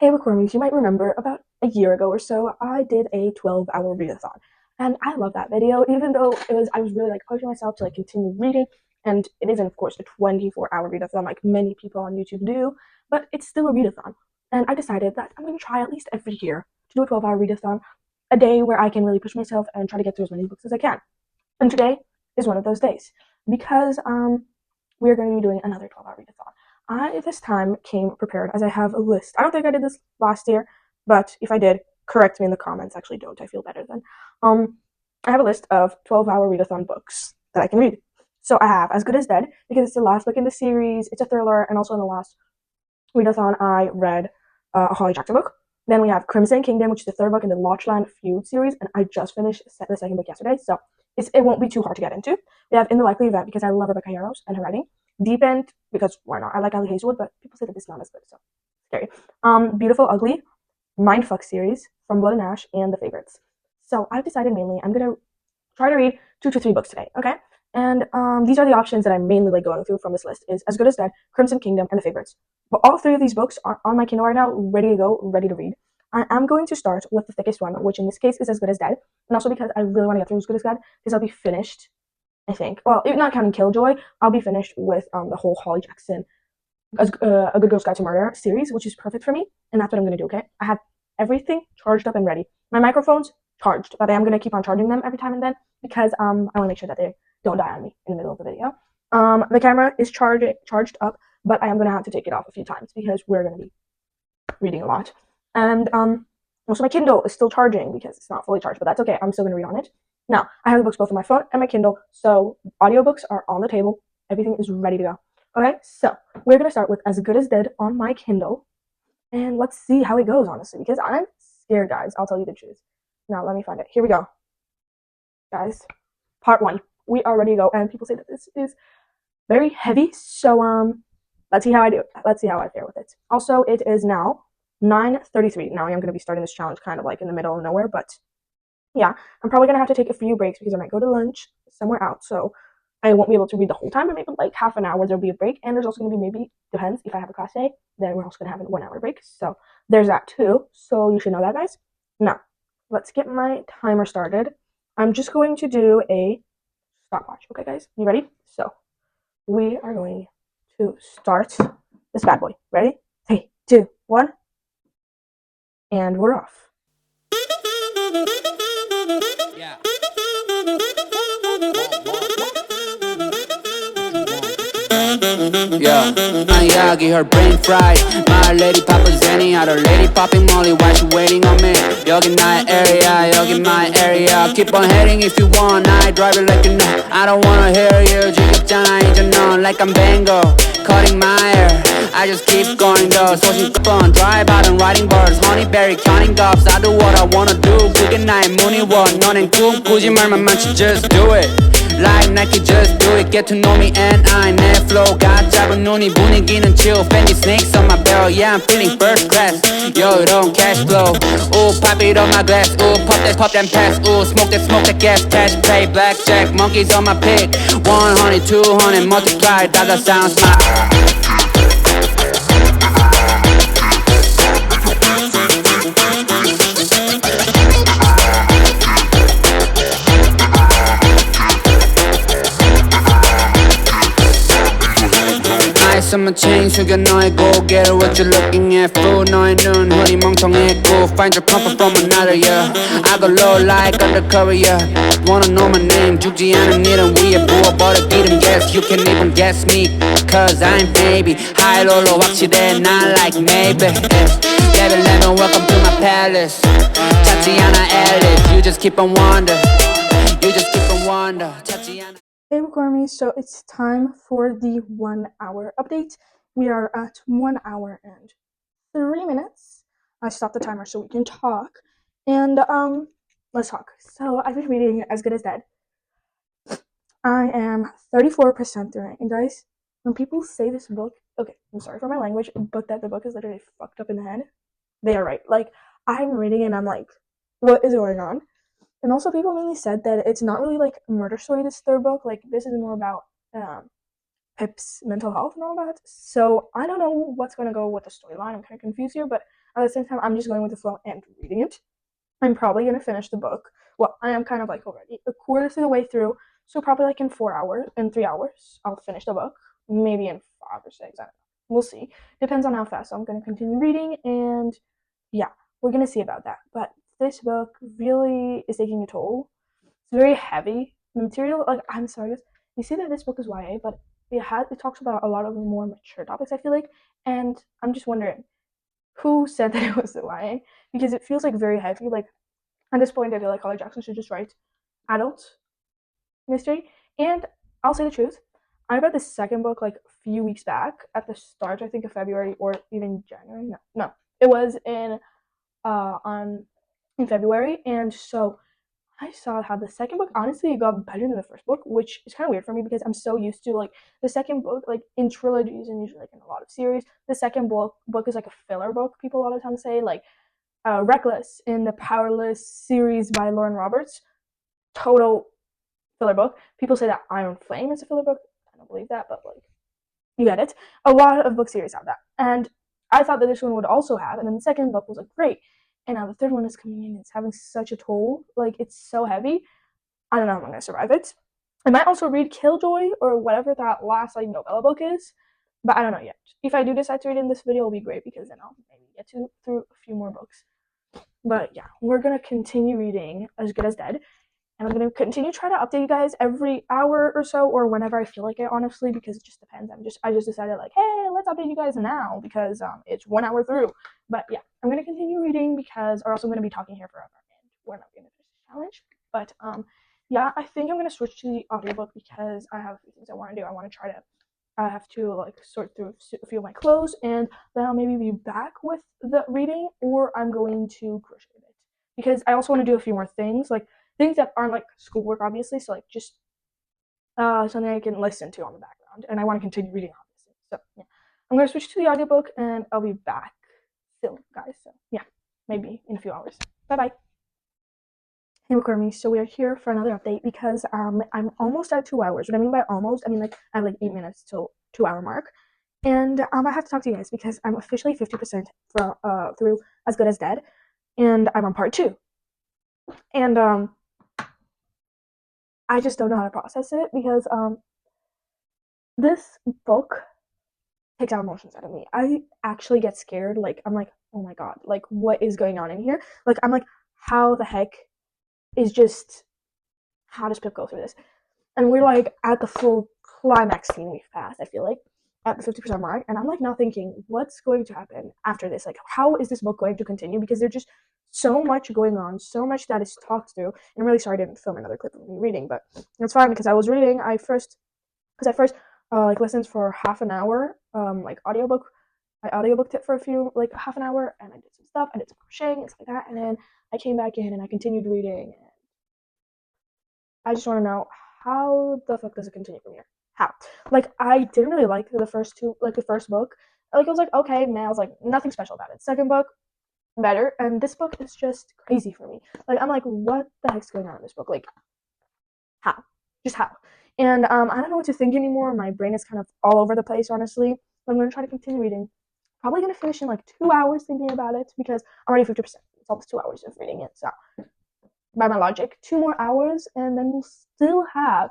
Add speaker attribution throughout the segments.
Speaker 1: Hey, bookwormies, you might remember about a year ago or so, I did a 12-hour readathon. And I love that video, even though I was really like pushing myself to like continue reading. And it isn't, of course, a 24-hour readathon like many people on YouTube do, but it's still a readathon. And I decided that I'm going to try at least every year to do a 12-hour readathon, a day where I can really push myself and try to get through as many books as I can. And today is one of those days because we're going to be doing another 12-hour readathon. I this time came prepared as I have a list. I don't think I did this last year, but if I did, correct me in the comments. Actually, don't. I feel better then. I have a list of 12-hour readathon books that I can read. So I have As Good as Dead because it's the last book in the series. It's a thriller, and also in the last readathon I read a Holly Jackson book. Then we have Crimson Kingdom, which is the third book in the Lochland Feud series, and I just finished the second book yesterday, so it won't be too hard to get into. We have In the Likely Event because I love Rebecca Yarros and her writing. Deep End because why not? I like Ali Hazelwood, but people say that this is not as good, so scary. Beautiful Ugly, Mindfuck series, From Blood and Ash, and The Favorites. So I've decided mainly I'm gonna try to read 2 to 3 books today, okay? And these are the options that I'm mainly like going through from this list: is As Good as Dead, Crimson Kingdom, and The Favorites. But all 3 of these books are on my Kindle right now, ready to go, ready to read. I am going to start with the thickest one, which in this case is As Good as Dead, and also because I really want to get through As Good as Dead, because I'll be finished, I think. Well, not counting Killjoy, I'll be finished with the whole Holly Jackson A Good Girl's Guide to Murder series, which is perfect for me, and that's what I'm going to do, okay? I have everything charged up and ready. My microphone's charged, but I am going to keep on charging them every time and then, because I want to make sure that they don't die on me in the middle of the video. The camera is charged up, but I am going to have to take it off a few times, because we're going to be reading a lot. And also my Kindle is still charging, because it's not fully charged, but that's okay. I'm still going to read on it. Now, I have the books both on my phone and my Kindle, so audiobooks are on the table. Everything is ready to go. Okay, so we're going to start with As Good as Dead on my Kindle, and let's see how it goes, honestly, because I'm scared, guys. I'll tell you the truth. Now, let me find it. Here we go. Guys, part 1. We are ready to go, and people say that this is very heavy, so let's see how I do. Let's see how I fare with it. Also, it is now 9:33. Now I am going to be starting this challenge kind of like in the middle of nowhere, but yeah, I'm probably going to have to take a few breaks because I might go to lunch somewhere out, so I won't be able to read the whole time, but maybe like half an hour there'll be a break, and there's also going to be, maybe, depends, if I have a class day, then we're also going to have a 1-hour break, so there's that too, so you should know that, guys. Now, let's get my timer started. I'm just going to do a stopwatch, okay, guys? You ready? So, we are going to start this bad boy. Ready? 3, 2, 1, and we're off.
Speaker 2: Yeah. Yeah, Miyagi, her brain fried. My lady Papa Zenny, other lady popping Molly. Why she waiting on me? Yogi my area, yogi my area. Keep on heading if you want. I drive it like you know. I don't wanna hear you. 지겹잖아 이제 넌 like I'm Bango, cutting my hair. I just keep going though. 소식 on drive out and riding birds. Honeyberry counting doves. I do what I wanna do. 그게 나의 문의원. 너넨 꿈꾸지 말만 많지. Just do it. Like Nike, just do it. Get to know me and I 내 flow got 작은 눈이 분위기는 chill. Fendi snakes on my barrel. Yeah, I'm feeling first class. Yo, it don't cash flow. Ooh, pop it on my glass. Ooh, pop that pass. Ooh, smoke that gas. Cash play, blackjack. Monkeys on my pick. 100, 200, multiply. Dollar sounds my. I'm a chain 숙여 너의 고개를 what you looking at fool 너의 눈 허리 멍청했고 find your comfort from another yeah I go low like undercover yeah wanna know my name 죽지 않은 일은 위에 부어버려 기름 guess you can even guess me cause I'm baby high low로 확실해 not like maybe Baby let me welcome to my palace 찾지 않아 Alice you just keep on wonder you just keep on wonder 찾지 않아.
Speaker 1: Hey, bookwormies, so it's time for the 1-hour update. We are at 1 hour and 3 minutes. I stopped the timer so we can talk. And, let's talk. So, I've been reading As Good as Dead. I am 34% through it. And guys, when people say this book, okay, I'm sorry for my language, but that the book is literally fucked up in the head, they are right. Like, I'm reading and I'm like, what is going on? And also, people mainly said that it's not really like a murder story, this third book. Like, this is more about Pip's mental health and all that. So, I don't know what's going to go with the storyline. I'm kind of confused here, but At the same time, I'm just going with the flow and reading it. I'm probably gonna finish the book. Well, I am kind of like already a quarter through the way through, so probably like in 4 hours, in 3 hours, I'll finish the book. Maybe in 5 or 6. I don't know. We'll see. Depends on how fast I'm gonna continue reading, and yeah, we're gonna see about that. But this book really is taking a toll. It's very heavy. The material, like, I'm sorry, guys. You see that this book is YA, but it talks about a lot of more mature topics, I feel like, and I'm just wondering who said that it was the YA, because it feels like very heavy. Like, at this point, I feel like Holly Jackson should just write adult mystery. And I'll say the truth, I read the second book like a few weeks back at the start, I think, of February or even January. No, it was on in February, and so I saw how the second book honestly got better than the first book, which is kind of weird for me because I'm so used to like the second book, like in trilogies and usually like in a lot of series, the second book is like a filler book. People a lot of times say like Reckless in the Powerless series by Lauren Roberts, total filler book. People say that Iron Flame is a filler book. I don't believe that, but like you get it. A lot of book series have that, and I thought that this one would also have. And then the second book was like great, and now the third one is coming in. It's having such a toll. Like, it's so heavy. I don't know how I'm gonna survive it. I might also read Killjoy or whatever that last like novella book is, but I don't know yet. If I do decide to read in this video, it'll be great because then I'll maybe get through a few more books. But yeah, we're gonna continue reading As Good as Dead, and I'm gonna continue trying to update you guys every hour or so, or whenever I feel like it, honestly, because it just depends. I just decided like, hey, let's update you guys now because it's 1 hour through. But yeah, I'm gonna continue reading because, or else I'm gonna be talking here forever, and we're not gonna finish this challenge. But yeah, I think I'm gonna switch to the audiobook because I have a few things I want to do. I have to like sort through a few of my clothes, and then I'll maybe be back with the reading, or I'm going to crochet a bit because I also want to do a few more things, like things that aren't like schoolwork, obviously. So like just something I can listen to on the background, and I want to continue reading, obviously. So yeah, I'm gonna switch to the audiobook, and I'll be back soon, guys. So yeah, maybe in a few hours. Bye bye. Hey, bookwormies. So we are here for another update because I'm almost at 2 hours. What I mean by almost, I mean like I have like 8 minutes till 2 hour mark, and I have to talk to you guys because I'm officially 50% through As Good as Dead, and I'm on part 2, and I just don't know how to process it because this book takes out emotions out of me. I actually get scared. Like, I'm like, oh my god, like what is going on in here? Like, I'm like, how the heck is just, how does Pip go through this? And we're like at the full climax scene we've passed, I feel like, at the 50% mark, and I'm like now thinking, what's going to happen after this? Like, how is this book going to continue? Because there's just so much going on, so much that is talked through. And I'm really sorry I didn't film another clip of me reading, but it's fine because I was reading. I first like listened for half an hour, like audiobook. I audiobooked it for a few, like half an hour, and I did some stuff. I did some crocheting and stuff like that, and then I came back in and I continued reading. And I just want to know, how the fuck does it continue from here? How? Like, I didn't really like the first book. Like, I was like, okay, man, I was like, nothing special about it. Second book, better, and this book is just crazy for me. Like, I'm like, what the heck's going on in this book? Like, how? Just how? And I don't know what to think anymore. My brain is kind of all over the place, honestly. I'm gonna try to continue reading. Probably gonna finish in like 2 hours thinking about it because I'm already 50%. It's almost 2 hours of reading it. So, by my logic, 2 more hours, and then we'll still have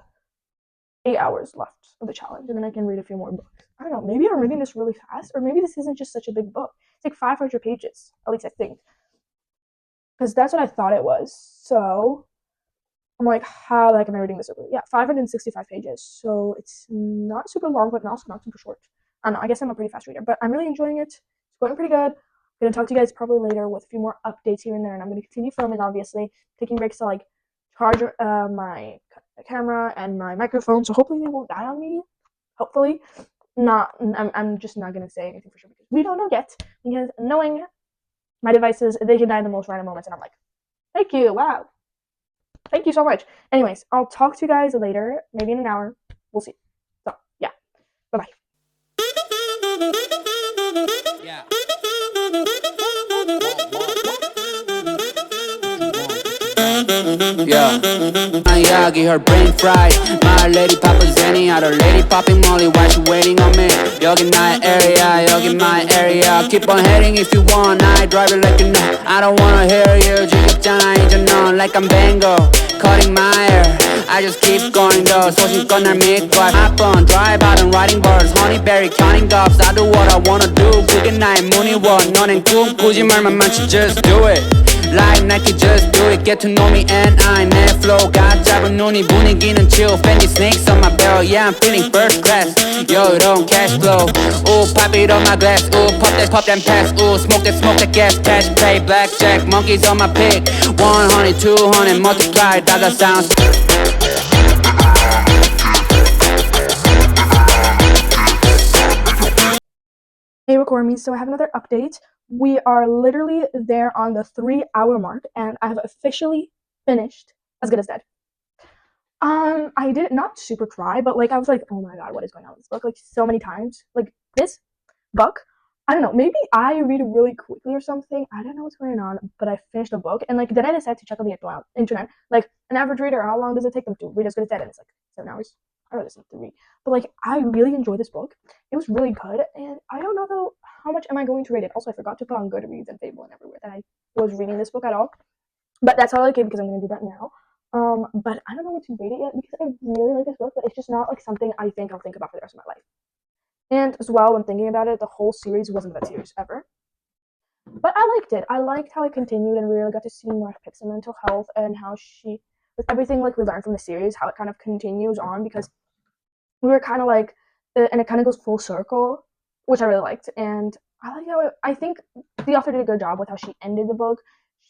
Speaker 1: 8 hours left of the challenge, and then I can read a few more books. I don't know. Maybe I'm reading this really fast, or maybe this isn't just such a big book. It's like 500 pages, at least I think, because that's what I thought it was. So I'm like, how the heck am I reading this? Yeah, 565 pages. So it's not super long, but also not super short. I don't know. I guess I'm a pretty fast reader, but I'm really enjoying it. It's going pretty good. I'm gonna talk to you guys probably later with a few more updates here and there, and I'm gonna continue filming, obviously, taking breaks to like charge my camera and my microphone. So hopefully they won't die on me. Hopefully, not. I'm just not gonna say anything for sure because we don't know yet. Because knowing my devices, they can die in the most random moments, and I'm like, thank you, wow, thank you so much. Anyways, I'll talk to you guys later, maybe in an hour. We'll see. So yeah, bye bye.
Speaker 2: Yeah. Yeah. Miyagi, her brain fried. My lady Papa Zenny, out her lady popping Molly. Why she waiting on me? Yogi my area, yogi my area. Keep on heading if you want. I drive it like you know. I don't wanna hear you. 지겹잖아 이제 넌 like I'm Bango. Cutting my hair. I just keep going though. 소식껏 날 믿고 hop on drive out and riding birds. Honeyberry counting doves. I do what I wanna do. 그게 나의 무늬워. 너넨 꿈꾸지 말만 많지. Just do it. Like Nike, just do it. Get to know me and I 내 flow가 짧은 눈이 분위기는 chill. Fendi snakes on my belt. Yeah, I'm feeling first class. Yo, don't cash flow. Ooh, pop it on my glass. Ooh, pop that pass. Ooh, smoke that gas. Cash pay, blackjack. Monkeys on my pig. 100, 200, multiply. Dollar sounds.
Speaker 1: Hey, bookwormies, so I have another update. We are literally there on the 3-hour mark, and I have officially finished As Good as Dead. I did not super cry, but like I was like, oh my god, what is going on with this book? Like so many times. Like this book, I don't know, maybe I read it really quickly or something. I don't know what's going on, but I finished the book, and like then I decided to check on the internet. Like an average reader, how long does it take them to read As Good as Dead? And it's like 7 hours. I don't know, this to read. But like I really enjoyed this book. It was really good, and I don't know though how much am I going to rate it. Also, I forgot to put on Goodreads and Fable and everywhere that I was reading this book at all. But that's all I did because I'm gonna do that now. But I don't know what to rate it yet because I really like this book, but it's just not like something I think I'll think about for the rest of my life. And as well, when thinking about it, the whole series wasn't that serious ever. But I liked it. I liked how it continued, and we really got to see more of Pip's mental health and how she, with everything like we learned from the series, how it kind of continues on because we were kind of like, and it kind of goes full circle, which I really liked. And I like how I think the author did a good job with how she ended the book.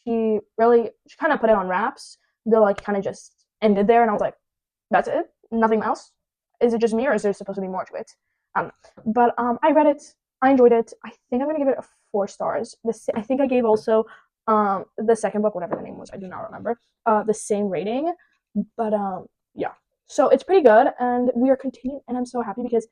Speaker 1: She kind of put it on wraps. The like kind of just ended there, and I was like, that's it, nothing else. Is it just me, or is there supposed to be more to it? But I read it, I enjoyed it. I think I'm gonna give it 4 stars. I think I gave also the second book, whatever the name was, I do not remember, the same rating. But yeah, so it's pretty good, and we are continuing, and I'm so happy because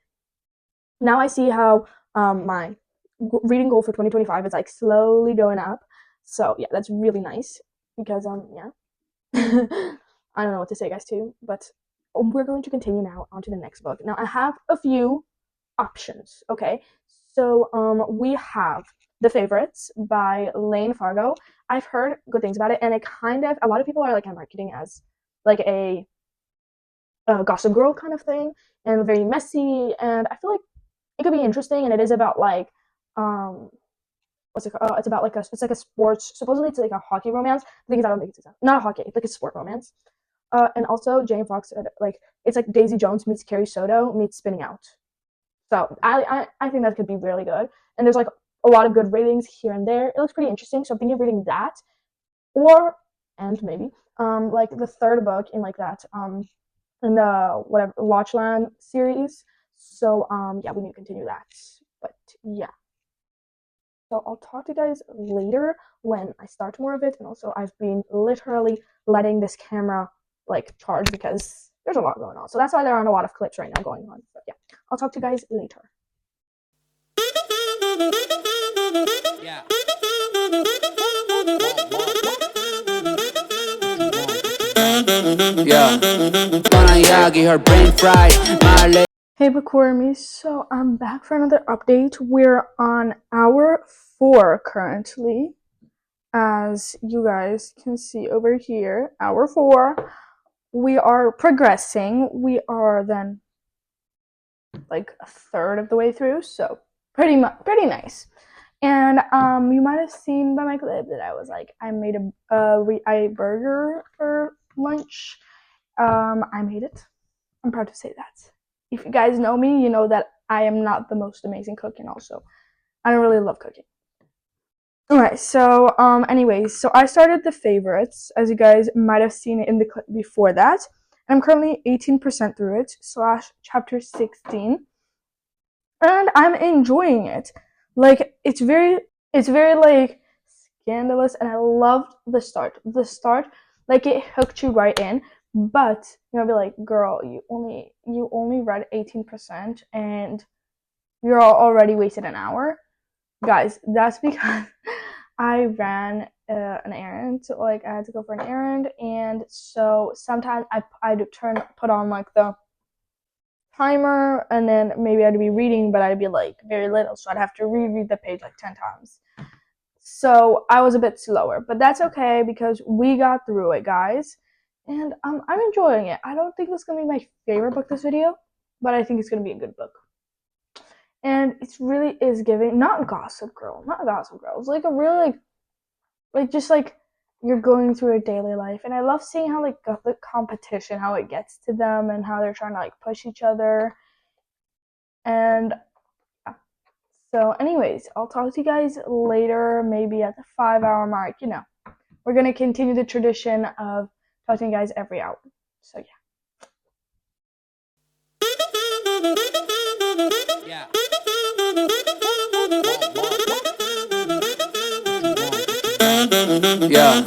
Speaker 1: now I see how my reading goal for 2025 is like slowly going up. So yeah, that's really nice because yeah. I don't know what to say, guys, too, but we're going to continue now on to the next book. Now, I have a few options, okay? So, we have The Favorites by Lane Fargo. I've heard good things about it, and a lot of people are, like, marketing as, like, a Gossip Girl kind of thing, and very messy, and I feel like it could be interesting, and it is about, like, what's it called? It's about like it's like a sports. Supposedly, it's like a hockey romance. The thing is, I don't think it's not a hockey. It's like a sport romance. And also, Jane Fox said like it's like Daisy Jones meets Carrie Soto meets Spinning Out. So I think that could be really good. And there's like a lot of good ratings here and there. It looks pretty interesting. So I'm thinking of reading that, and maybe like the third book in like that in the whatever Watchland series. So yeah, we need to continue that. But yeah. So I'll talk to you guys later when I start more of it. And also, I've been literally letting this camera like charge because there's a lot going on. So that's why there aren't a lot of clips right now going on. But yeah, I'll talk to you guys later. Yeah. Yeah. Her brain fried. My Hey, bookwormies, so I'm back for another update. We're on hour 4 currently, as you guys can see over here, hour 4. We are progressing. We are then like a third of the way through, so pretty nice. And you might have seen by my clip that I was like, I made a burger for lunch. I made it. I'm proud to say that. If you guys know me, you know that I am not the most amazing cook, and also I don't really love cooking. Alright, so anyways, so I started The Favorites, as you guys might have seen it in the clip before that. And I'm currently 18% through it, / chapter 16. And I'm enjoying it. Like it's very like scandalous, and I loved the start. The start, like it hooked you right in. But you'll be like, girl, you only read 18% and you're already wasted an hour. Guys, that's because I ran an errand. So, like I had to go for an errand, and so sometimes I'd put on like the timer, and then maybe I'd be reading, but I'd be like very little, so I'd have to reread the page like 10 times. So I was a bit slower, but that's okay because we got through it, guys. And I'm enjoying it. I don't think this is gonna be my favorite book this video, but I think it's gonna be a good book. And it really is giving not Gossip Girl, not Gossip Girl. It's like a really like just like you're going through a daily life, and I love seeing how like the competition, how it gets to them, and how they're trying to like push each other. And so, anyways, I'll talk to you guys later, maybe at the 5 hour mark. We're gonna continue the tradition of talking to you guys every hour. So yeah.
Speaker 2: Yeah. Yeah.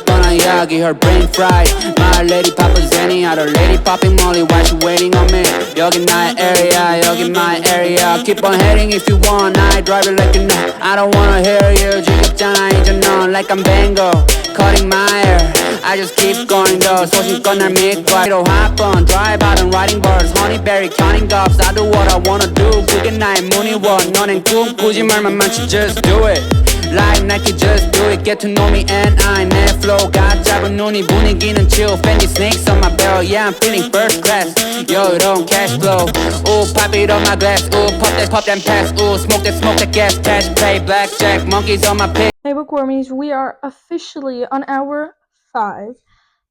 Speaker 2: Gonna yagi, her brain fried. My lady Papa Zenny, out her lady popping Molly. Why she waiting on me? Yogi my area, yogi my area. Keep on heading if you want. I drive it like a no. I don't wanna hear you. 지겹잖아 이제 넌 like I'm Bango. Cutting my hair. I just keep going though. 소신껏 날 믿고. It'll happen. Drive out and riding birds. Honeyberry counting doves. I do what I wanna do. 그게 나의 무늬원. 너넨 꿈꾸지 말만 많지. Just do it. Like Nike, just do it. Get to know me and I 내 flow got 잡은 눈이 분위기는 chill. Fendi snakes on my belt. Yeah, I'm feeling first class. Yo, don't cash flow. Ooh, pop it on my glass. Ooh, pop that pass. Ooh, smoke that gas. Cash play blackjack. Monkeys on my pig.
Speaker 1: Hey, bookwormies, we are officially on hour 5,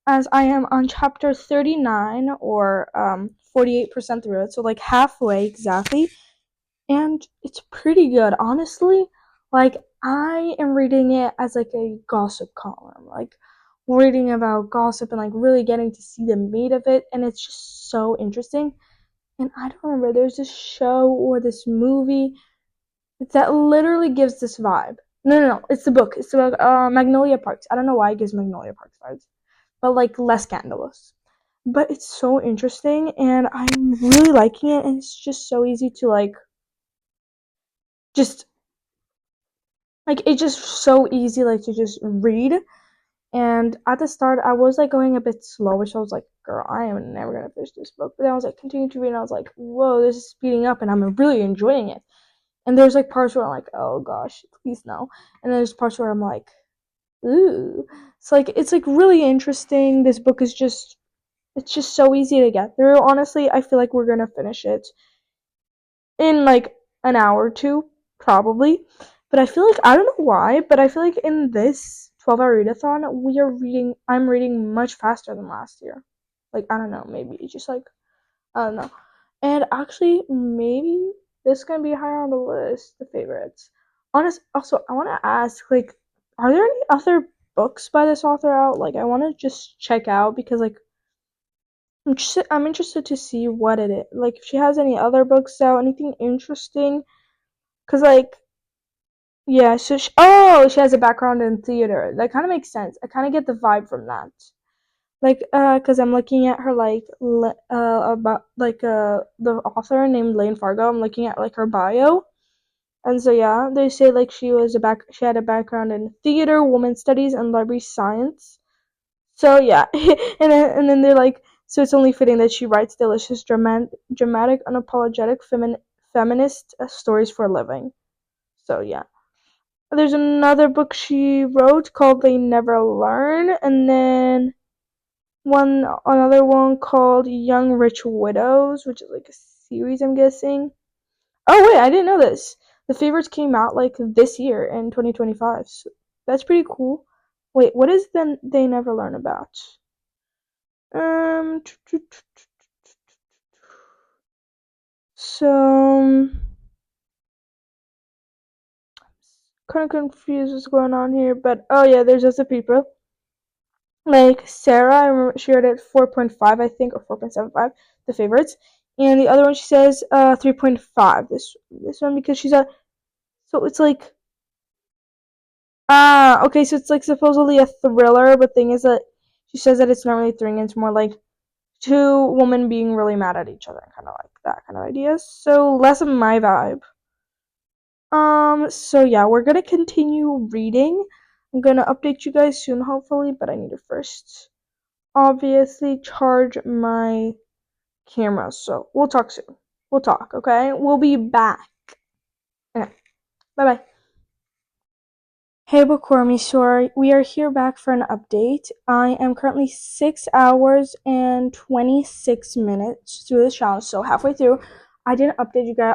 Speaker 1: as I am on chapter 39, or 48% through it, so like halfway exactly. And it's pretty good, honestly. Like, I am reading it as like a gossip column, like reading about gossip and like really getting to see the meat of it, and it's just so interesting. And I don't remember, there's this show or this movie that literally gives this vibe. No, it's the book. It's about Magnolia Parks. I don't know why it gives Magnolia Parks vibes, but like less scandalous. But it's so interesting, and I'm really liking it, and it's just so easy to like just like it's just so easy like to just read. And at the start I was like going a bit slower, so I was like, girl, I am never gonna finish this book. But then I was like continue to read, and I was like, whoa, this is speeding up, and I'm really enjoying it. And there's like parts where I'm like, oh gosh, please no. And then there's parts where I'm like, ooh. It's like really interesting. This book is just it's just so easy to get through. Honestly, I feel like we're gonna finish it in like an hour or two, probably. But I feel like I don't know why, but I feel like in this 12-hour readathon, I'm reading much faster than last year. Like I don't know, maybe it's just like I don't know. And actually, maybe this is gonna be higher on the list, the favorites. Also, I want to ask, like, are there any other books by this author out? Like, I want to just check out because, like, I'm interested to see what it is. Like, if she has any other books out, anything interesting. Cause, like, yeah, so she has a background in theater. That kind of makes sense. I kind of get the vibe from that. Like, cause I'm looking at her like about like the author named Lane Fargo. I'm looking at like her bio, and so yeah, they say like she had a background in theater, women's studies, and library science. So yeah, and then they're like, so it's only fitting that she writes delicious, dramatic, unapologetic, feminist stories for a living. So yeah. There's another book she wrote called They Never Learn, and then another one called Young Rich Widows, which is like a series, I'm guessing. Oh wait, I didn't know this. The favorites came out like this year in 2025. So that's pretty cool. Wait, what is then They Never Learn about? Um, so kind of confused what's going on here, but oh yeah, there's other people. Like Sarah, I remember she rated 4.5, I think, or 4.75, the favorites. And the other one she says 3.5. This one because she's a so it's like okay, so it's like supposedly a thriller, but thing is that she says that it's not really thrilling, it's more like two women being really mad at each other, kind of like that kind of idea. So less of my vibe. So yeah, we're gonna continue reading. I'm gonna update you guys soon, hopefully, but I need to first obviously charge my camera. So we'll talk soon. We'll talk, okay? We'll be back. Okay. Bye bye. Hey bookwormies, so we are here back for an update. I am currently 6 hours and 26 minutes through the challenge, so halfway through. I didn't update you guys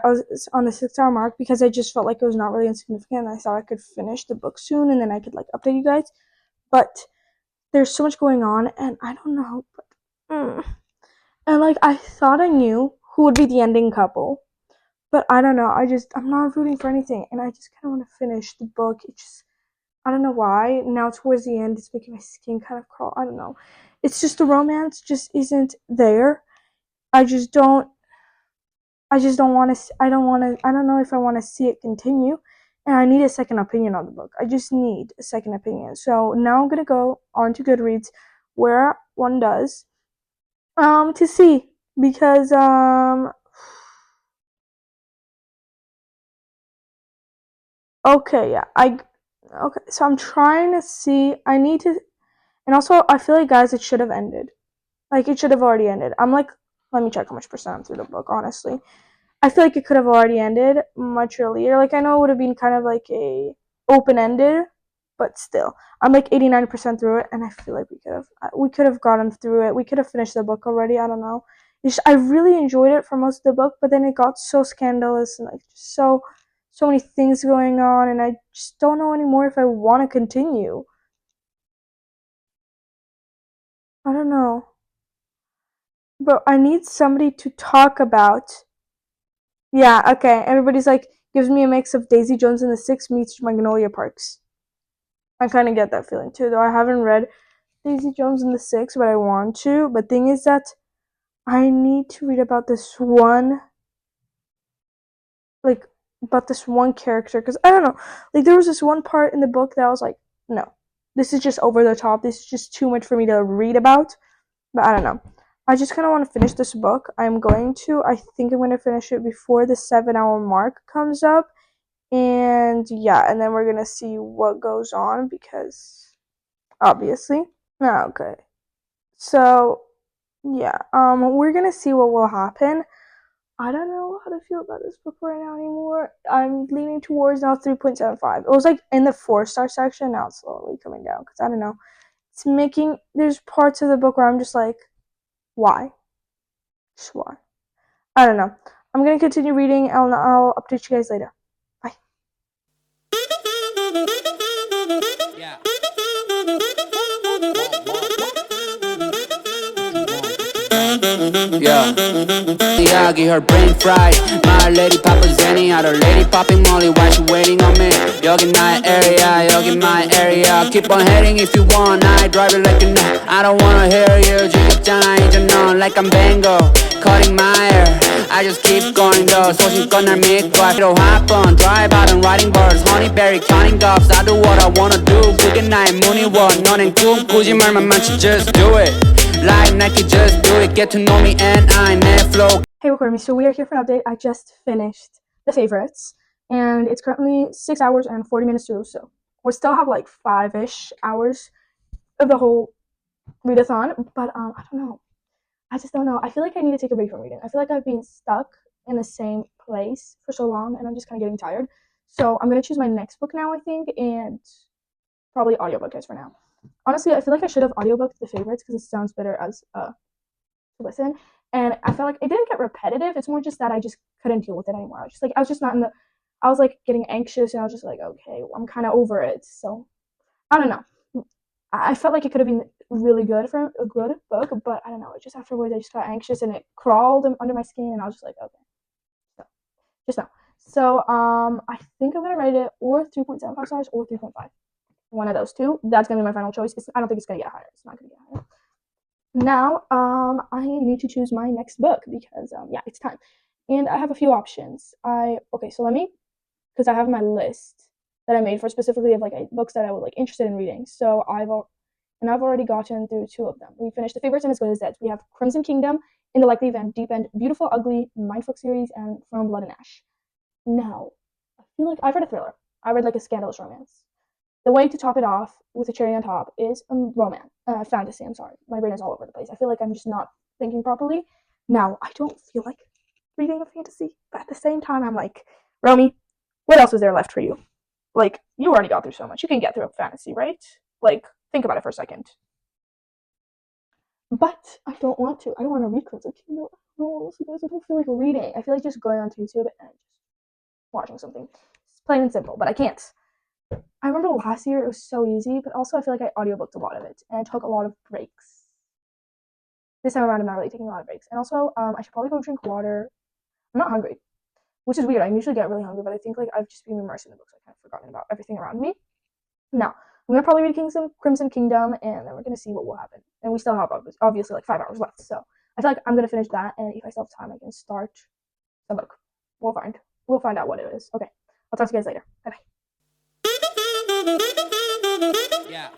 Speaker 1: on the 6 hour mark because I just felt like it was not really insignificant and I thought I could finish the book soon and then I could like update you guys. But there's so much going on and I don't know. And like I thought I knew who would be the ending couple. But I don't know. I'm not rooting for anything and I just kinda wanna finish the book. I don't know why. Now towards the end, it's making my skin kind of crawl. I don't know. It's just the romance just isn't there. I just don't. I just don't want to. I don't want to. I don't know if I want to see it continue, and I need a second opinion on the book. I just need a second opinion. So now I'm gonna go on to Goodreads, where one does, to see because Okay, yeah. Okay. So I'm trying to see. I need to, and also I feel like guys, it should have ended. Like it should have already ended. I'm like, let me check how much percent I'm through the book. Honestly, I feel like it could have already ended much earlier. Like I know it would have been kind of like a open ended, but still, I'm like 89% through it, and I feel like we could have gotten through it. We could have finished the book already. I don't know. I really enjoyed it for most of the book, but then it got so scandalous and like just so many things going on, and I just don't know anymore if I want to continue. I don't know. But I need somebody to talk about. Yeah, okay. Everybody's like, gives me a mix of Daisy Jones and the Six meets Magnolia Parks. I kind of get that feeling too, though I haven't read Daisy Jones and the Six, but I want to. But thing is that I need to read about this one, like, about this one character, because I don't know. Like, there was this one part in the book that I was like, no, this is just over the top. This is just too much for me to read about. But I don't know. I just kind of want to finish this book. I think I'm going to finish it before the 7 hour mark comes up. And yeah, and then we're going to see what goes on because obviously. Okay. So yeah, we're going to see what will happen. I don't know how to feel about this book right now anymore. I'm leaning towards now 3.75. It was like in the 4-star section. Now it's slowly coming down because I don't know. There's parts of the book where I'm just like, why? Just why? I don't know. I'm gonna continue reading and I'll update you guys later. Bye.
Speaker 2: Yeah. Yeah. Miyagi, her brain fried. My lady Papa Zenny, out her lady popping Molly. Why she waiting on me? Yogi my area, yogi my area. Keep on heading if you want. I drive it like you know. I don't wanna hear you. 지겹잖아 이제 넌 like I'm Bango. Cutting my hair. I just keep going though. 소신껏 날 믿고 필요 한번 drive out and riding birds. Honeyberry counting doves. I do what I wanna do. 그게 나의 무늬원. 너넨 꿈꾸지 말만 많지. Just do it. Like Nike, just do it. Get to know me and I'm that flow.
Speaker 1: Hey, bookwormies. So we are here for an update. I just finished the favorites, and it's currently 6 hours and 40 minutes through. So we still have like 5-ish hours of the whole readathon. But I don't know. I just don't know. I feel like I need to take a break from reading. I feel like I've been stuck in the same place for so long, and I'm just kind of getting tired. So I'm gonna choose my next book now, I think, and probably audiobook guys for now. Honestly, I feel like I should have audiobooked the favorites because it sounds better as to listen. And I felt like it didn't get repetitive. It's more just that I just couldn't deal with it anymore. I was just not in the. I was like getting anxious, and I was just like, okay, well, I'm kind of over it. So I don't know. I felt like it could have been really good for a good book, but I don't know. Just afterwards, I just got anxious, and it crawled under my skin, and I was just like, okay, so just no. So I think I'm gonna rate it or 3.75 stars or 3.5. One of those two. That's gonna be my final choice. I don't think it's gonna get higher. It's not gonna get higher. Now, I need to choose my next book because yeah, it's time, and I have a few options. So let me, because I have my list that I made for specifically of like books that I was like interested in reading. So I've already gotten through 2 of them. We finished The Favorites and As Good as Dead. We have Crimson Kingdom, In the Likely Event, Deep End, Beautiful Ugly, Mindfuck series, and From Blood and Ash. Now, I feel like I've read a thriller. I read like a scandalous romance. the way to top it off with a cherry on top is romance, fantasy. I'm sorry, my brain is all over the place. I feel like I'm just not thinking properly. Now, I don't feel like reading a fantasy, but at the same time, I'm like, Romy, what else is there left for you? Like, you already got through so much. You can get through a fantasy, right? Like, think about it for a second. But I don't want to. I don't want to read Crimson Kingdom. No, guys, I don't feel like reading. I feel like just going onto YouTube and just watching something. It's plain and simple, but I can't. I remember last year it was so easy, but also I feel like I audiobooked a lot of it and I took a lot of breaks. This time around, I'm not really taking a lot of breaks. And also, I should probably go drink water. I'm not hungry, which is weird. I usually get really hungry, but I think like I've just been immersed in the books. I've kind of forgotten about everything around me. Now, I'm gonna probably read Crimson Kingdom, and then we're gonna see what will happen. And we still have obviously like 5 hours left, so I feel like I'm gonna finish that. And if I still have time, I can start the book. We'll find. We'll find out what it is. Okay, I'll talk to you guys later. Bye bye.
Speaker 2: Yeah.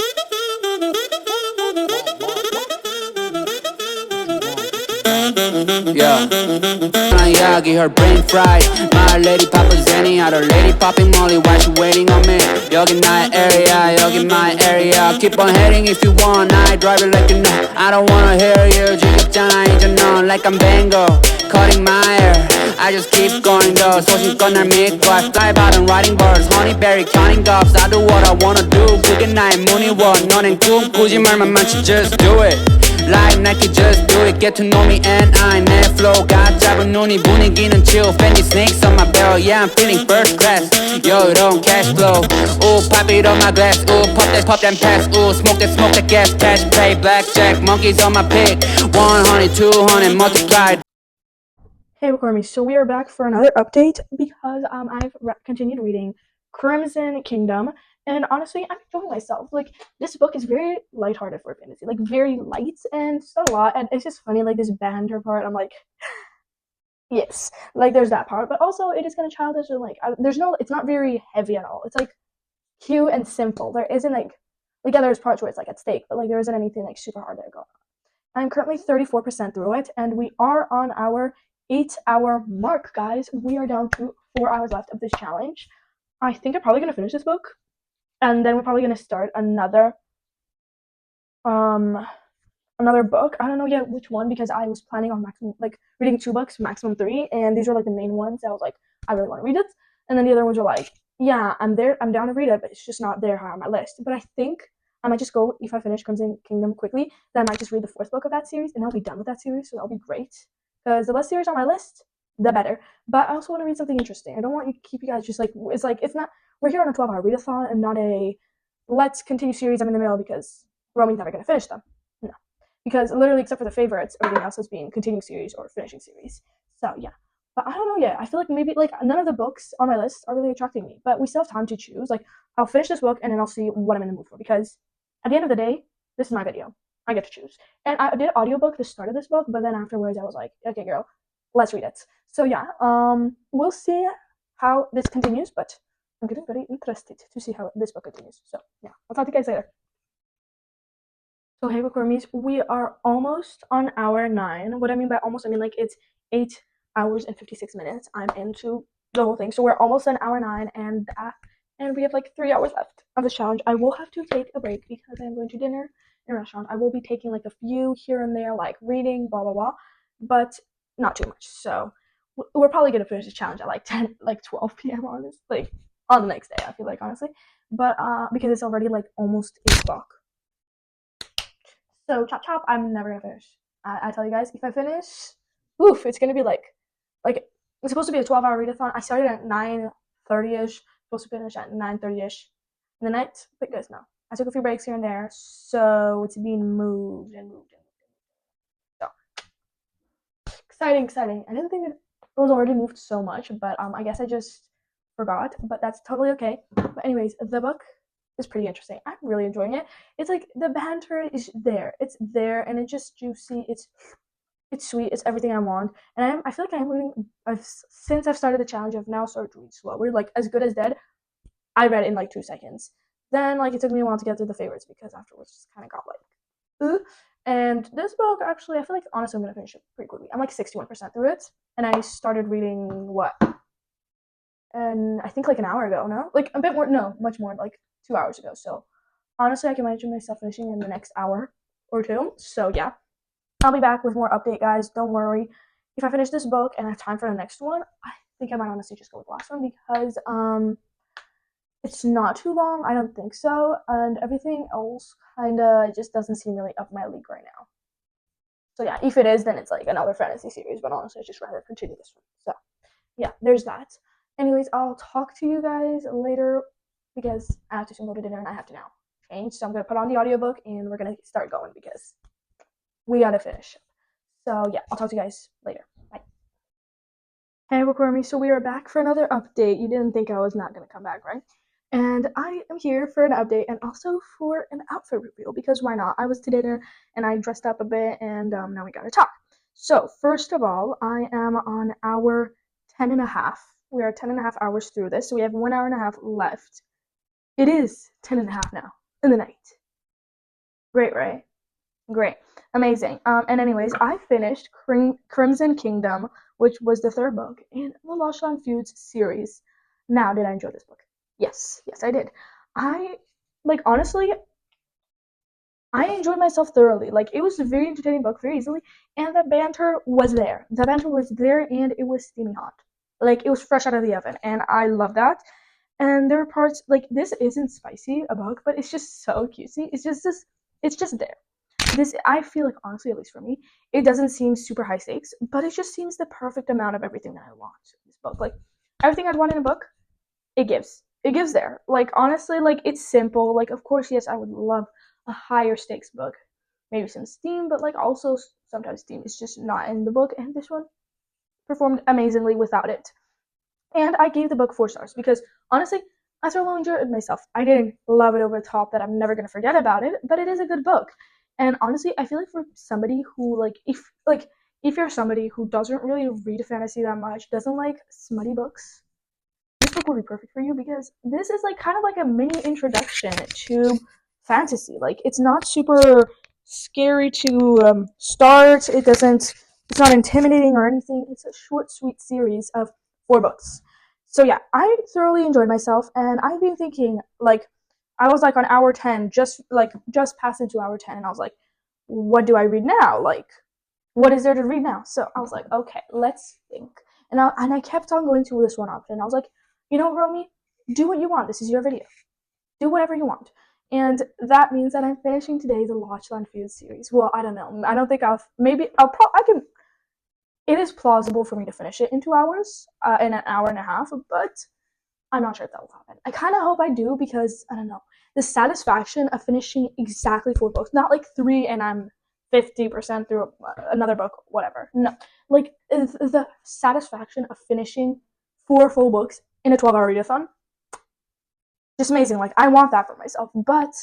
Speaker 2: Yeah. Yagi, her brain fried. My lady Papa Zenny, out her lady popping Molly. Why she waiting on me? Yogi my area, yogi my area. Keep on heading if you want. I drive it like you know. I don't wanna hear you. 지겹잖아 이제 넌 like I'm Bango. Cutting my hair. I just keep going though. 소신껏 날 믿고 I fly about and riding birds. Honeyberry counting doves. I do what I wanna do. 그게 나의 무늬원. 너넨 꿈꾸지 말만 많지. Just do it. Like Nike, just do it. Get to know me and I 내 flow가 짧은 눈이 분위기는 chill. Fendi snakes on my belt. Yeah, I'm feeling first class. Yo, don't cash flow. Ooh, pop it on my glass. Ooh, pop that pass. Ooh, smoke that gas. Cash play, blackjack. Monkeys on my pick. 100, 200 multiplied.
Speaker 1: Hey, bookwormies. So we are back for another update because I've continued reading Crimson Kingdom. And honestly, I'm enjoying myself. Like, this book is very lighthearted for fantasy. Like, very light and it's not a lot. And it's just funny, like, this banter part. I'm like, yes. Like, there's that part. But also, it is kind of childish. And, like, there's no, it's not very heavy at all. It's, like, cute and simple. There isn't, like, yeah, there's parts where it's, like, at stake. But, like, there isn't anything, like, super hard there going on. I'm currently 34% through it. And we are on our 8-hour mark, guys. We are down to 4 hours left of this challenge. I think I'm probably going to finish this book. And then we're probably gonna start another book. I don't know yet which one because I was planning on reading 2 books, maximum 3, and these are like the main ones. I was like, I really want to read it. And then the other ones are like, yeah, I'm down to read it, but it's just not there high on my list. But I think I might just go, if I finish Crimson Kingdom quickly, then I might just read the 4th book of that series, and I'll be done with that series, so that'll be great. Because the less series on my list, the better. But I also want to read something interesting. I don't want to keep you guys just like, it's not, we're here on a 12-hour readathon and not a let's continue series I'm in the middle because Romy's never going to finish them. No. Because literally, except for the favorites, everything else has been continuing series or finishing series. So, yeah. But I don't know yet. I feel like maybe, like, none of the books on my list are really attracting me. But we still have time to choose. Like, I'll finish this book and then I'll see what I'm in the mood for. Because at the end of the day, this is my video. I get to choose. And I did audiobook the start of this book, but then afterwards I was like, okay, girl, let's read it. So, yeah. We'll see how this continues, but I'm getting very interested to see how this book continues. So, yeah, I'll talk to you guys later. So, hey, bookwormies, we are almost on hour 9. What I mean by almost, I mean like it's 8 hours and 56 minutes. I'm into the whole thing. So, we're almost on hour 9, and we have like 3 hours left of this challenge. I will have to take a break because I'm going to dinner in a restaurant. I will be taking like a few here and there, like reading, blah, blah, blah, but not too much. So, we're probably going to finish this challenge at like 12 p.m. honestly. On the next day, I feel like, honestly. But because it's already like almost 8 o'clock. So chop chop, I'm never gonna finish. I tell you guys, if I finish, oof, it's gonna be like it's supposed to be a 12-hour readathon. I started at 9:30ish, supposed to finish at 9:30ish in the night. But guys, no. I took a few breaks here and there, so it's being moved and moved and moved. So exciting. I didn't think it was already moved so much, but I guess I just forgot, but that's totally okay. But anyways, the book is pretty interesting. I'm really enjoying it. It's like the banter is there. It's there and it's just juicy. It's sweet. It's everything I want. And I feel like I'm reading since I've started the challenge, I've now started to read slower. Like As Good as Dead, I read it in like 2 seconds. Then like it took me a while to get through the favorites because afterwards just kind of got like And this book, actually, I feel like honestly I'm gonna finish it pretty quickly. I'm like 61% through it, and I started reading what? And I think like an hour ago, no? Like a bit more, no, much more, like 2 hours ago. So honestly, I can imagine myself finishing in the next hour or two. So yeah, I'll be back with more update, guys. Don't worry. If I finish this book and I have time for the next one, I think I might honestly just go with the last one because it's not too long. I don't think so, and everything else kind of just doesn't seem really up my league right now. So yeah, if it is, then it's like another fantasy series. But honestly, I'd just rather continue this one. So yeah, there's that. Anyways, I'll talk to you guys later because I have to soon go to dinner and I have to now change. So I'm gonna put on the audiobook and we're gonna start going because we gotta finish. So yeah, I'll talk to you guys later. Bye. Hey, bookwormies. So we are back for another update. You didn't think I was not gonna come back, right? And I am here for an update and also for an outfit reveal because why not? I was to dinner and I dressed up a bit and now we gotta talk. So first of all, I am on hour 10 and a half. We are 10 and a half hours through this, so we have 1 hour and a half left. It is 10 and a half now in the night. Great, right? Great. Amazing. And anyways, I finished Crimson Kingdom, which was the third book in the Lost on Feuds series. Now, did I enjoy this book? Yes, I did. I honestly, I enjoyed myself thoroughly. Like it was a very entertaining book, very easily, and the banter was there. The banter was there, and it was steamy hot. Like it was fresh out of the oven, and I love that. And there were parts like this isn't spicy a book, but it's just so cutesy. It's just there. This I feel like honestly, at least for me, it doesn't seem super high stakes, but it just seems the perfect amount of everything that I want in this book. Like everything I'd want in a book, it gives. It gives there. Like honestly, like it's simple. Like of course, yes, I would love a higher stakes book, maybe some Steam, but like also sometimes Steam is just not in the book, and this one performed amazingly without it. And I gave the book 4 stars because honestly, I thoroughly enjoyed it myself. I didn't love it over the top that I'm never gonna forget about it, but it is a good book. And honestly, I feel like for somebody who if you're somebody who doesn't really read fantasy that much, doesn't like smutty books, this book will be perfect for you because this is like kind of like a mini introduction to fantasy. Like it's not super scary to start. It's not intimidating or anything. It's a short, sweet series of 4 books. So yeah, I thoroughly enjoyed myself, and I've been thinking like I was like on hour 10, just past into hour 10, and I was like, what do I read now? Like, what is there to read now? So I was like, okay, let's think. And I kept on going to this one option. I was like, you know, Romy, do what you want. This is your video. Do whatever you want. And that means that I'm finishing today the Lost on Feuds series. Well, I don't know. I don't think I can. It is plausible for me to finish it in 2 hours, in an hour and a half, but I'm not sure if that will happen. I kind of hope I do because I don't know the satisfaction of finishing exactly 4 books, not like 3 and I'm 50% through another book, whatever. No, like the satisfaction of finishing 4 full books in a 12-hour readathon, just amazing. Like I want that for myself, but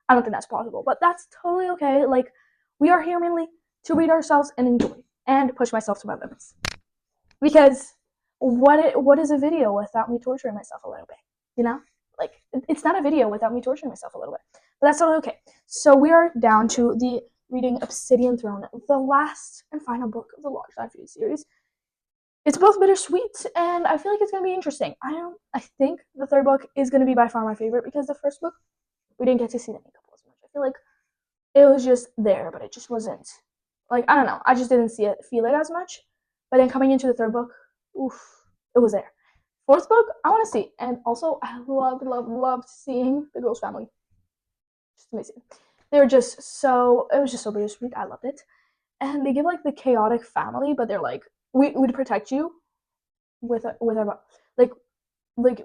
Speaker 1: I don't think that's possible. But that's totally okay. Like we are here mainly to read ourselves and enjoy and push myself to my limits. Because what is a video without me torturing myself a little bit? You know, like it's not a video without me torturing myself a little bit. But that's totally okay. So we are down to the reading Obsidian Throne, the last and final book of the Lost on Feuds series. It's both bittersweet, and I feel like it's gonna be interesting. I think the third book is gonna be by far my favorite because the first book we didn't get to see the makeup as much. I feel like it was just there, but it just wasn't like I don't know. I just didn't feel it as much. But then coming into the third book, oof, it was there. Fourth book, I want to see, and also I loved seeing the Ghost family. Just amazing. They were just so it was just so bittersweet. I loved it, and they give like the chaotic family, but they're like we'd protect you with our like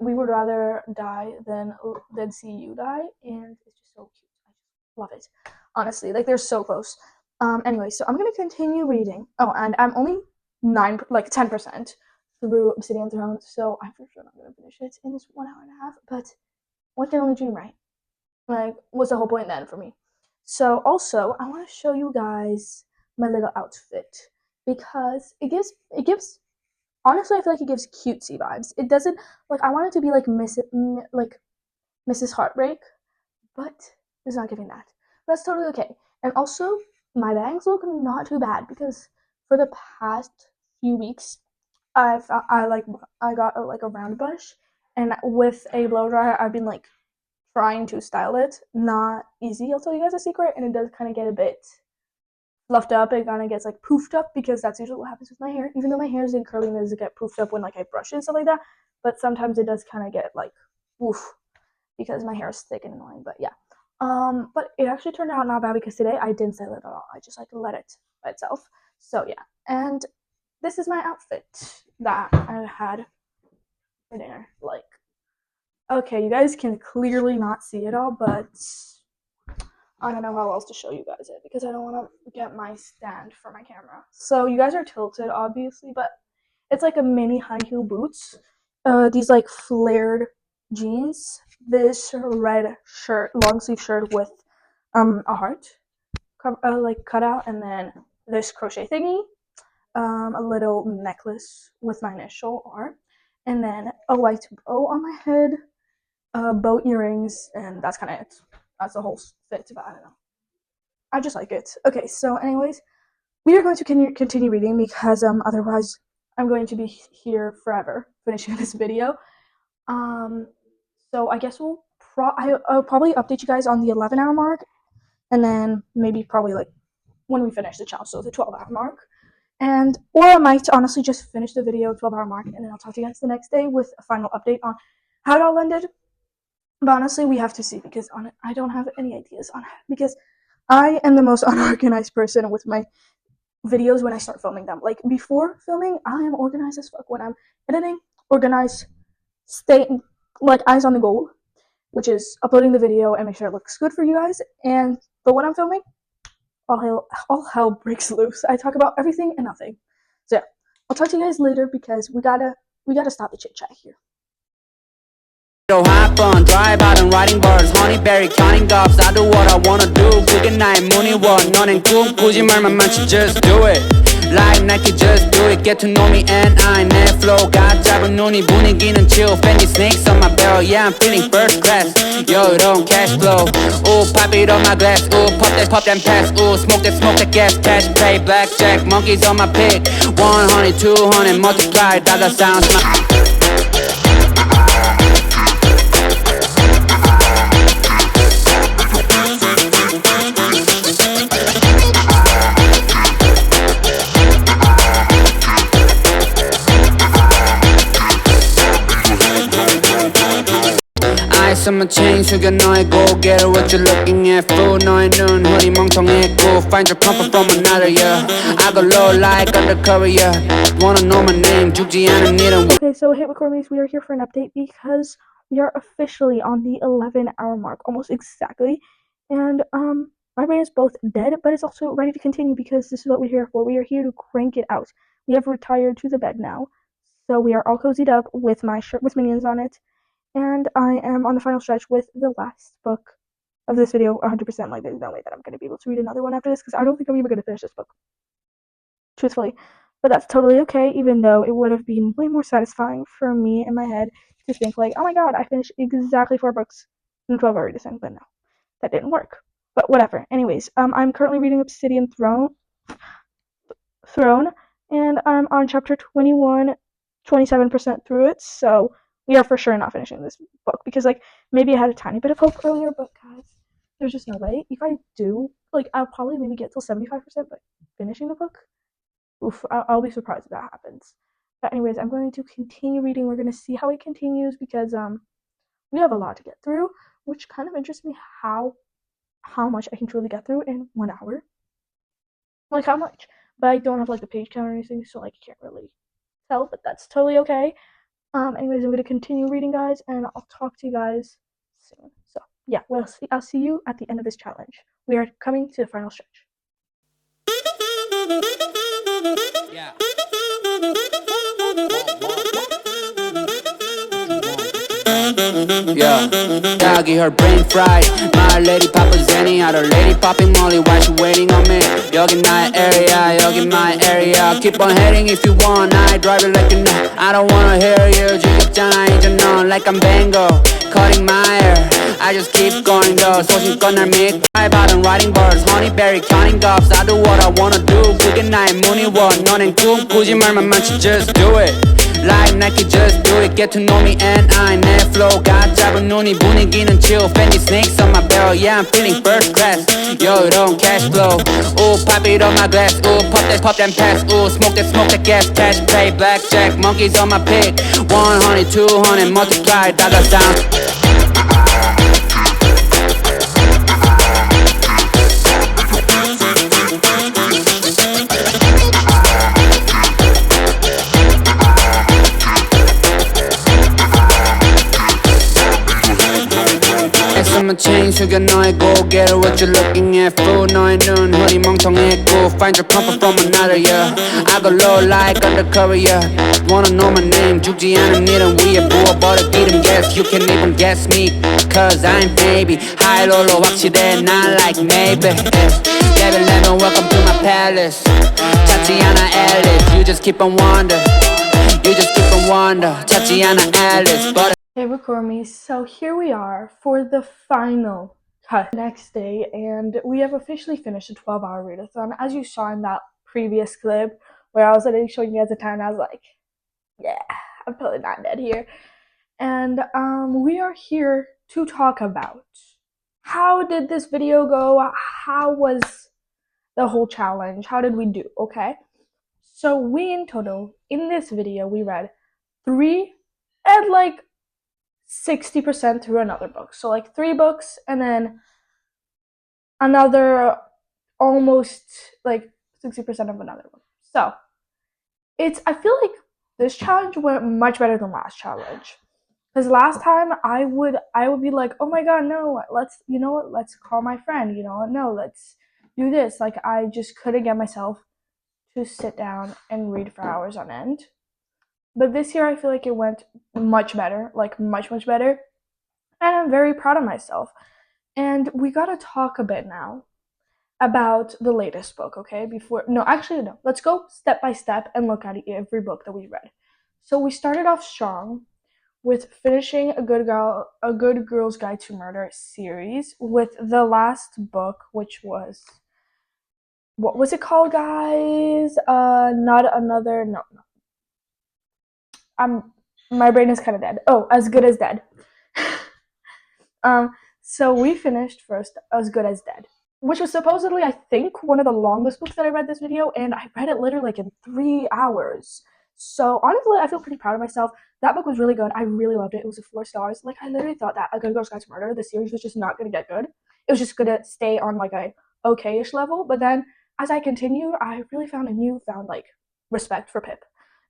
Speaker 1: we would rather die than see you die, and it's just so cute. I just love it. Honestly, like they're so close. Anyway, so I'm gonna continue reading. Oh, and I'm only 10% through Obsidian Throne, so I'm for sure not gonna finish it in this 1 hour and a half. But one can only dream, right? Like, what's the whole point then for me? So also, I want to show you guys my little outfit because it gives honestly, I feel like it gives cutesy vibes. It doesn't like I want it to be like Mrs. Heartbreak, but it's not giving that. That's totally okay. And also, my bangs look not too bad because for the past few weeks, I got like a round brush, and with a blow dryer, I've been like trying to style it. Not easy, I'll tell you guys a secret, and it does kind of get a bit fluffed up. It kind of gets like poofed up because that's usually what happens with my hair. Even though my hair isn't curly, it doesn't get poofed up when like I brush it and stuff like that. But sometimes it does kind of get like oof because my hair is thick and annoying. But yeah, but it actually turned out not bad because today I didn't style it at all. I just like let it by itself. So yeah, and this is my outfit that I had for dinner. Like, okay, you guys can clearly not see it all, but I don't know how else to show you guys it because I don't want to get my stand for my camera. So you guys are tilted, obviously, but it's like a mini high heel boots. These like flared jeans. This red shirt, long sleeve shirt with a heart, like cut out, and then this crochet thingy, a little necklace with my initial R, and then a white bow on my head, bow earrings, and that's kind of it. That's the whole fit, but I don't know. I just like it. Okay, so anyways, we are going to continue reading because otherwise I'm going to be here forever finishing this video. So I guess I'll probably update you guys on the 11-hour mark, and then maybe probably like when we finish the challenge, so the 12-hour mark. Or I might honestly just finish the video 12-hour mark, and then I'll talk to you guys the next day with a final update on how it all ended. But honestly, we have to see because I don't have any ideas on it because I am the most unorganized person with my videos when I start filming them. Like before filming, I am organized as fuck. When I'm editing, organized, stay like eyes on the goal, which is uploading the video and make sure it looks good for you guys. But when I'm filming, all hell breaks loose. I talk about everything and nothing. So yeah, I'll talk to you guys later because we gotta stop the chit chat here.
Speaker 2: hop on, drive out and writing bars, honeyberry counting gobs. I do what I wanna do. Good night, money what, 너는 꿈꾸지 말만 많지, just do it. Like Nike, just do it. Get to know me and I 내 flow가 짧은 눈이 분위기는 chill. Fendi snakes on my barrel, yeah I'm feeling first class. Yo, 이런 cash flow. Ooh, pop it on my glass. Ooh, pop that pass. Ooh, smoke that gas. Cash play, blackjack, monkeys on my pick. 100, 200, multiply, dollar sounds my. on my chain 숙여 너의 고개를 what you looking at fool 너의 눈 흐리 멍청했고 find your comfort from another yeah I go low like undercover yeah wanna know my name 죽지 않은 일은.
Speaker 1: Okay, so hey bookwormies, we are here for an update because we are officially on the 11-hour mark, almost exactly, and my brain is both dead but it's also ready to continue because this is what we're here for. We are here to crank it out. We have retired to the bed now, so we are all cozied up with my shirt with minions on it. And I am on the final stretch with the last book of this video 100%. Like, there's no way that I'm going to be able to read another one after this because I don't think I'm even going to finish this book, truthfully. But that's totally okay, even though it would have been way more satisfying for me in my head to think, like, oh my god, I finished exactly 4 books in 12-hour reading, but no, that didn't work. But whatever. Anyways, I'm currently reading Obsidian Throne, and I'm on chapter 21, 27% through it, so we are for sure not finishing this book because, like, maybe I had a tiny bit of hope earlier, but guys, there's just no way. If I do, like, I'll probably maybe get till 75%, but finishing the book, oof, I'll be surprised if that happens. But anyways, I'm going to continue reading. We're going to see how it continues because we have a lot to get through, which kind of interests me how much I can truly get through in 1 hour. Like, how much? But I don't have, like, the page count or anything, so, like, I can't really tell, but that's totally okay. Anyways, I'm going to continue reading, guys, and I'll talk to you guys soon. So, yeah, I'll see you at the end of this challenge. We are coming to the final stretch.
Speaker 2: Yeah. Yeah, I get her brain fried. My lady papa Zenny, out her lady popping Molly. Why she waiting on me? 여기 나의 area, 여기 my area. Keep on heading if you want. I drive it like you know. I don't wanna hear you. 지겹잖아 이제 넌 like I'm Bango, cutting my hair. I just keep going though. 소신껏 날 믿고 drive out and writing bars, honeyberry counting gobs. I do what I wanna do. 그게 나의 문이워. 너넨 꿈꾸지 말만 많지, just do it. Like Nike, just do it. Get to know me and I net flow. got 잡은 눈이 분위기는 chill. Fendi snakes on my barrel. Yeah, I'm feeling first class. Yo, don't cash flow. Ooh, pop it on my glass. Ooh, pop that pass. Ooh, smoke that gas. Cash pay, blackjack. Monkeys on my pig. 100, 200, multiply. Dollar down. my chain 숙여 너의 고개를 What you looking at fool 너의 눈 허리 멍텅했고 Find your comfort from another yeah I go low like undercover yeah Wanna know my name 죽지 않은 일은 위에 부어버려 기름 gas You can't even guess me Cause I'm baby high low로 확실해 not like maybe Level welcome to my palace 찾지 않아 Alice You just keep on wonder You just keep on wonder 찾지 않아 Alice but
Speaker 1: Hey bookwormies, so here we are for the final cut next day, and we have officially finished a 12-hour readathon. As you saw in that previous clip where I was literally showing you guys the time, I was like, yeah, I'm totally not dead here. And we are here to talk about how did this video go, how was the whole challenge, how did we do, okay? So we in total, in this video, we read 3 and like 60% through another book. So like 3 books and then another almost like 60% of another book. So I feel like this challenge went much better than last challenge. Because last time I would be like, oh my god, no, let's call my friend, no, let's do this. Like I just couldn't get myself to sit down and read for hours on end. But this year I feel like it went much better, like much better. And I'm very proud of myself. And we gotta talk a bit now about the latest book, okay? No. Let's go step by step and look at every book that we read. So we started off strong with finishing A Good Girl's Guide to Murder series with the last book, which was, what was it called, guys? My brain is kind of dead. Oh, As Good as Dead. So we finished first As Good as Dead, which was supposedly, I think, one of the longest books that I read this video, and I read it literally like in 3 hours. So honestly, I feel pretty proud of myself. That book was really good. I really loved it. It was 4 stars. Like I literally thought that A Good Girl's Guide to Murder, the series, was just not gonna get good. It was just gonna stay on like a okay-ish level. But then as I continued, I really found like respect for Pip.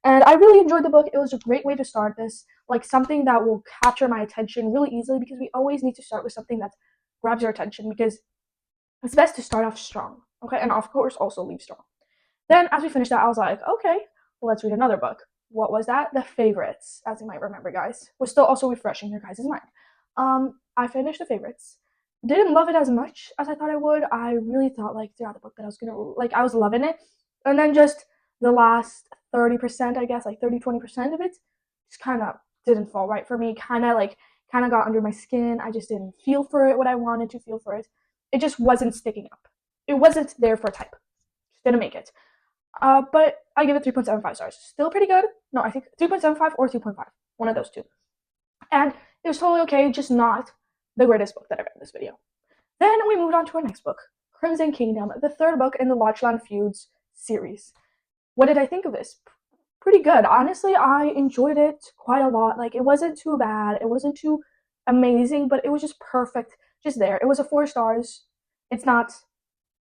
Speaker 1: And I really enjoyed the book. It was a great way to start this, like something that will capture my attention really easily, because we always need to start with something that grabs your attention, because it's best to start off strong, okay? And of course, also leave strong. Then as we finished that, I was like, okay, well, let's read another book. What was that? The Favorites, as you might remember, guys. We're still also refreshing your guys' mind. I finished The Favorites. Didn't love it as much as I thought I would. I really thought like throughout the book that I was loving it. And then just the last 30%, I guess, like 30-20% of it just kind of didn't fall right for me. Kind of got under my skin. I just didn't feel for it what I wanted to feel for it. It just wasn't sticking up. It wasn't there for type. Just didn't make it. But I give it 3.75 stars. Still pretty good. No, I think 3.75 or 2.5. One of those two. And it was totally okay, just not the greatest book that I read in this video. Then we moved on to our next book, Crimson Kingdom, the 3rd book in the Lodgeland Feuds series. What did I think of this? Pretty good. Honestly, I enjoyed it quite a lot. Like, it wasn't too bad. It wasn't too amazing, but it was just perfect. Just there. It was a 4 stars. It's not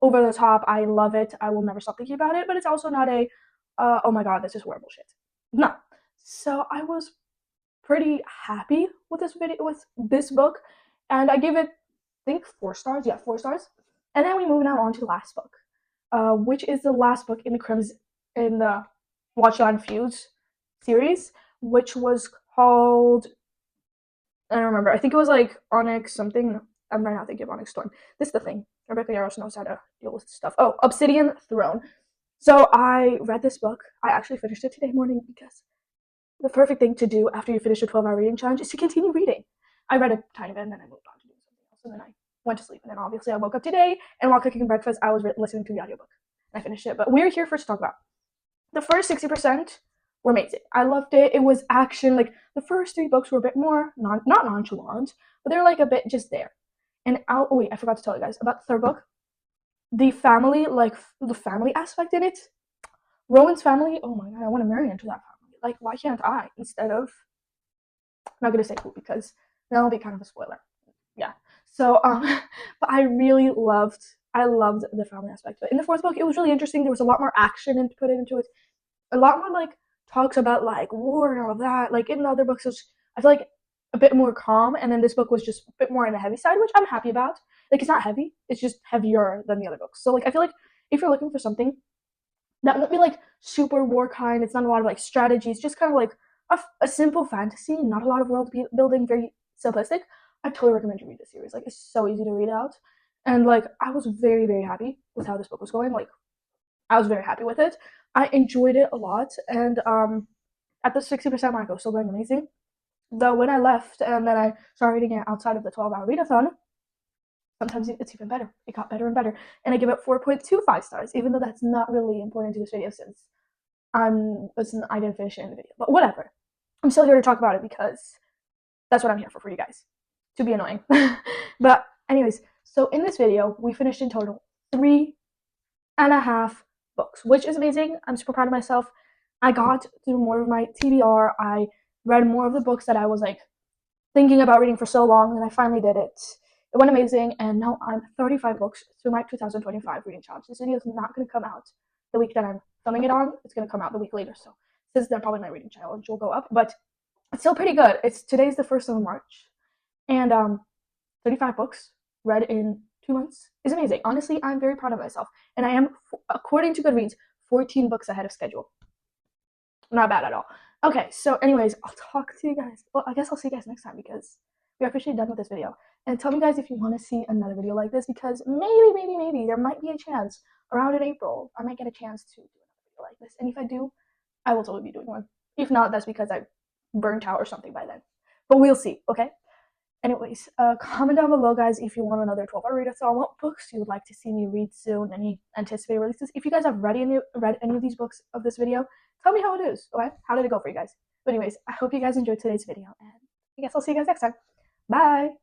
Speaker 1: over the top. I love it. I will never stop thinking about it, but it's also not a, oh my god, this is horrible shit. No. So I was pretty happy with this book, and I gave it, I think, 4 stars. Yeah, 4 stars. And then we move now on to the last book, which is the last book in the Lodgeland Feuds series, which was called, I don't remember. I think it was like Onyx something. I'm right now thinking of Onyx Storm. This is the thing. Rebecca Yarros knows how to deal with stuff. Oh, Obsidian Throne. So I read this book. I actually finished it today morning, because the perfect thing to do after you finish a 12-hour reading challenge is to continue reading. I read a tiny bit and then I moved on to do something else, and then I went to sleep. And then obviously I woke up today, and while cooking breakfast, I was listening to the audiobook. And I finished it. But we're here first to talk about the first 60% were amazing. I loved it. It was action. Like the first three books were a bit more not nonchalant, but they're like a bit just there. And oh wait, I forgot to tell you guys about the third book. The family, like the family aspect in it. Rowan's family. Oh my god, I want to marry into that family. Like, why can't I? Instead of, I'm not gonna say who because that'll be kind of a spoiler. Yeah. So, but I loved the family aspect of it. In the fourth book, it was really interesting. There was a lot more action and put into it. A lot more like talks about like war and all of that. Like in the other books, I feel like a bit more calm, and then this book was just a bit more on the heavy side, which I'm happy about. Like it's not heavy; it's just heavier than the other books. So like I feel like if you're looking for something that won't be like super war kind, it's not a lot of like strategies, just kind of like a simple fantasy, not a lot of world building, very simplistic. I totally recommend you read this series. Like it's so easy to read out, and like I was very very happy with how this book was going. Like I was very happy with it. I enjoyed it a lot, and at the 60% mark, it was still going amazing. Though when I left and then I started reading it outside of the 12-hour readathon, sometimes it's even better. It got better and better, and I give it 4.25 stars, even though that's not really important to this video since I didn't finish it in the video. But whatever, I'm still here to talk about it because that's what I'm here for you guys, to be annoying. But anyways, so in this video, we finished in total 3.5 books, which is amazing. I'm super proud of myself. I got through more of my TBR. I read more of the books that I was like thinking about reading for so long, and I finally did it. It went amazing, and now I'm 35 books through my 2025 reading challenge. This video is not going to come out the week that I'm filming it on. It's going to come out the week later, so since then probably my reading challenge will go up, but it's still pretty good. Today's the 1st of March, and 35 books read in 2 months is amazing. Honestly, I'm very proud of myself, and I am, according to Goodreads, 14 books ahead of schedule. Not bad at all. Okay, so anyways, I'll talk to you guys. Well, I guess I'll see you guys next time because we are officially done with this video. And tell me guys if you want to see another video like this, because maybe there might be a chance around in April I might get a chance to do another video like this. And if I do, I will totally be doing one. If not, that's because I burnt out or something by then. But we'll see, okay? Anyways, comment down below, guys, if you want another 12-hour readathon, what books you would like to see me read soon, any anticipated releases. If you guys have read any of these books of this video, tell me how it is, okay? How did it go for you guys? But anyways, I hope you guys enjoyed today's video, and I guess I'll see you guys next time. Bye!